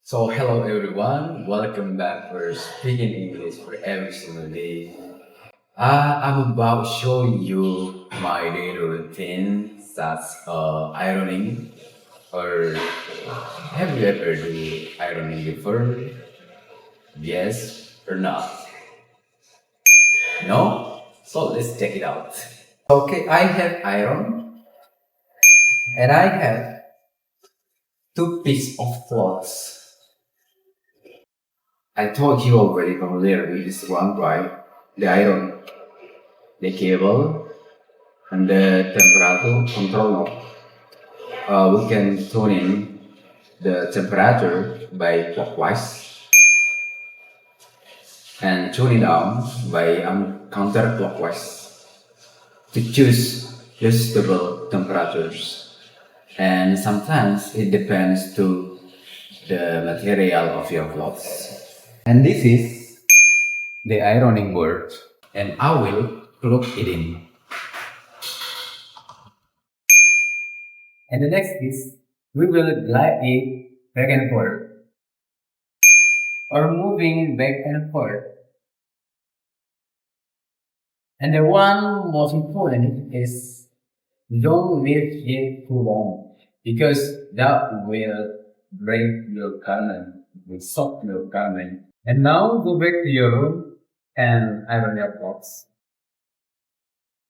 So hello everyone, welcome back for speaking English for every single day. I'm about to show you my daily routine, such ironing. Or have you ever do ironing before? Yes or not? No? So let's check it out. Okay, I have iron and I have two pieces of clothes. I told you already familiar with this one, right? The iron, the cable, and the temperature control knob. We can tune in the temperature by clockwise and tune it down by counterclockwise to choose the suitable temperatures. And sometimes it depends to the material of your clothes. And this is the ironing board. And I will plug it in. And the next is we will glide it back and forth or moving back and forth. And the one most important is don't leave it too long because that will break your garment, will soak your garment. And now go back to your room and iron your clothes.